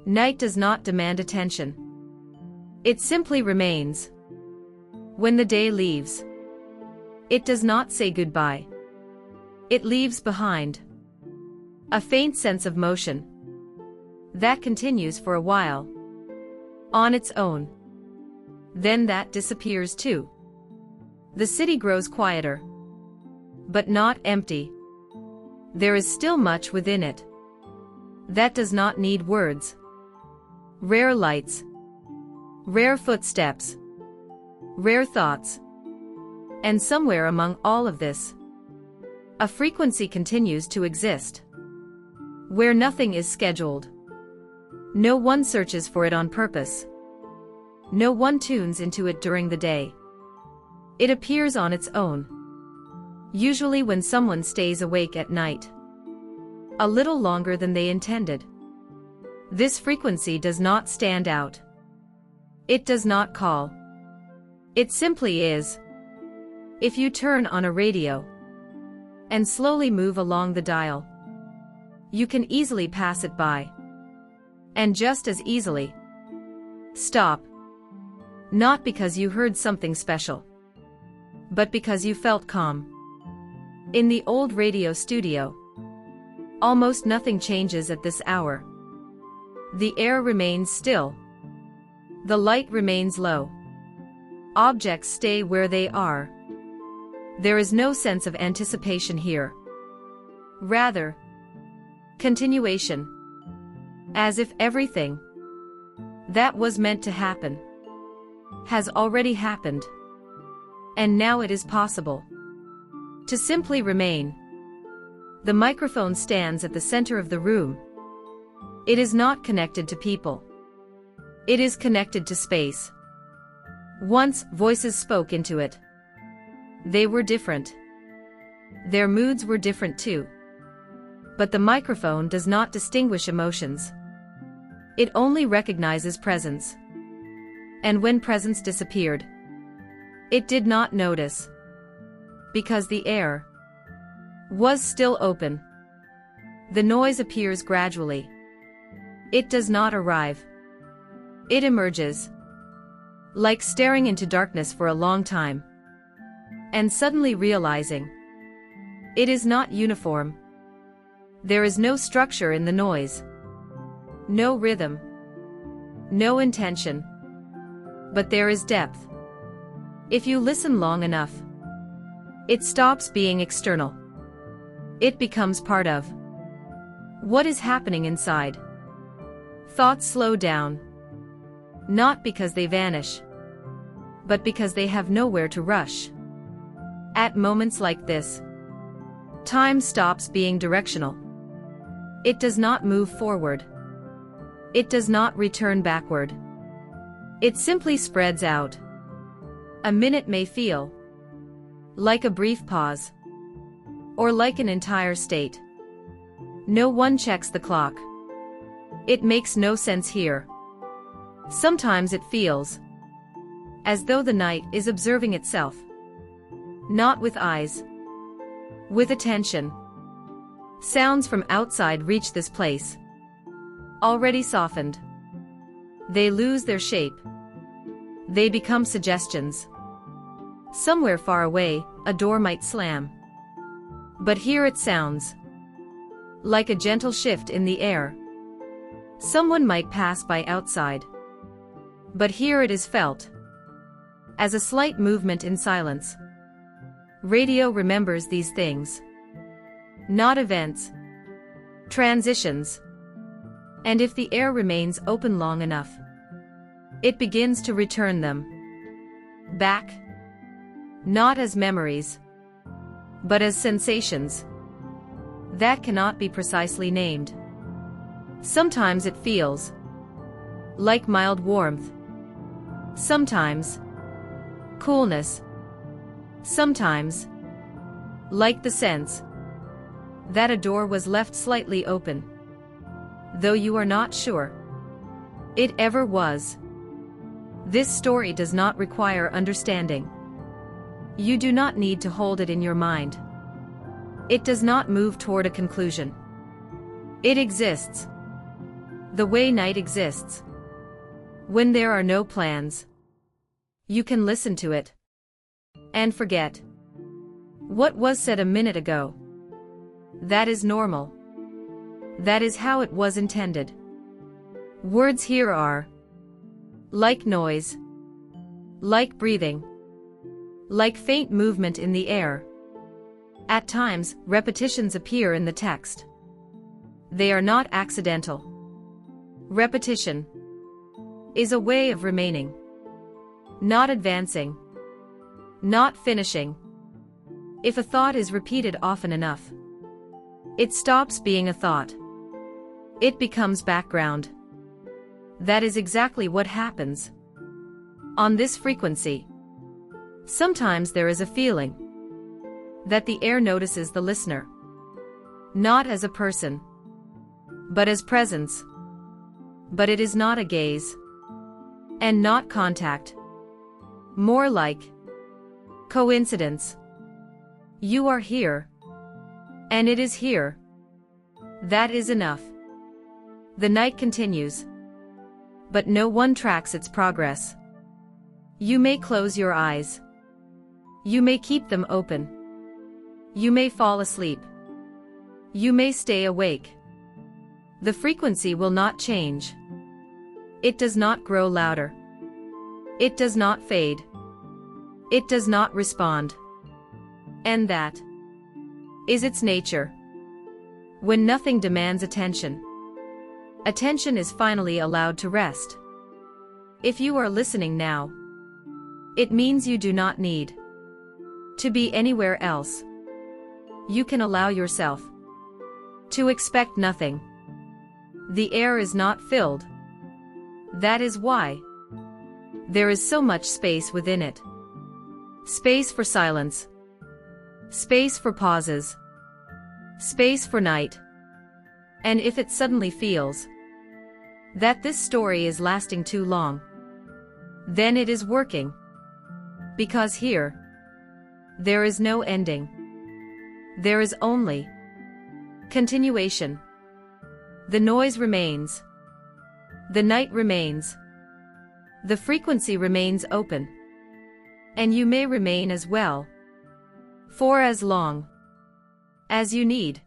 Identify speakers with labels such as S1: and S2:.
S1: Night does not demand attention. It simply remains. When the day leaves, it does not say goodbye. It leaves behind a faint sense of motion that continues for a while on its own. Then that disappears too. The city grows quieter, but not empty. There is still much within it that does not need words. Rare lights, rare footsteps, rare thoughts. And somewhere among all of this, a frequency continues to exist, where nothing is scheduled. No one searches for it on purpose. No one tunes into it during the day. It appears on its own, usually when someone stays awake at night a little longer than they intended. This frequency does not stand out. It does not call. It simply is. If you turn on a radio and slowly move along the dial, you can easily pass it by. And just as easily stop. Not because you heard something special, but because you felt calm. In the old radio studio, almost nothing changes at this hour. The air remains still. The light remains low. Objects stay where they are. There is no sense of anticipation here. Rather, continuation. As if everything that was meant to happen has already happened. And now it is possible to simply remain. The microphone stands at the center of the room. It is not connected to people. It is connected to space. Once, voices spoke into it. They were different. Their moods were different too. But the microphone does not distinguish emotions. It only recognizes presence. And when presence disappeared, it did not notice. Because the air was still open. The noise appears gradually. It does not arrive. It emerges. Like staring into darkness for a long time. And suddenly realizing it is not uniform. There is no structure in the noise. No rhythm. No intention. But there is depth. If you listen long enough, it stops being external. It becomes part of what is happening inside. Thoughts slow down. Not because they vanish, but because they have nowhere to rush. At moments like this, time stops being directional. It does not move forward. It does not return backward. It simply spreads out. A minute may feel like a brief pause, or like an entire state. No one checks the clock. It makes no sense here. Sometimes it feels as though the night is observing itself. Not with eyes, with attention. Sounds from outside reach this place, already softened. They lose their shape. They become suggestions. Somewhere far away, a door might slam. But here it sounds like a gentle shift in the air. Someone might pass by outside. But here it is felt as a slight movement in silence. Radio remembers these things. Not events. Transitions. And if the air remains open long enough, it begins to return them back. Not as memories, but as sensations that cannot be precisely named. Sometimes it feels like mild warmth. Sometimes coolness. Sometimes like the sense that a door was left slightly open, though you are not sure it ever was. This story does not require understanding. You do not need to hold it in your mind. It does not move toward a conclusion. It exists. The way night exists. When there are no plans. You can listen to it. And forget what was said a minute ago. That is normal. That is how it was intended. Words here are like noise, like breathing, like faint movement in the air. At times, repetitions appear in the text. They are not accidental. Repetition is a way of remaining, not advancing, not finishing. If a thought is repeated often enough, it stops being a thought. It becomes background. That is exactly what happens on this frequency. Sometimes there is a feeling that the air notices the listener, not as a person, but as presence. But it is not a gaze, and not contact. More like coincidence. You are here, and it is here. That is enough. The night continues, but no one tracks its progress. You may close your eyes. You may keep them open. You may fall asleep. You may stay awake. The frequency will not change. It does not grow louder. It does not fade. It does not respond. And that is its nature. When nothing demands attention, attention is finally allowed to rest. If you are listening now, it means you do not need to be anywhere else. You can allow yourself to expect nothing. The air is not filled. That is why there is so much space within it. Space for silence. Space for pauses. Space for night. And if it suddenly feels that this story is lasting too long, then it is working. Because here, there is no ending. There is only continuation. The noise remains. The night remains. The frequency remains open. And you may remain as well, for as long as you need.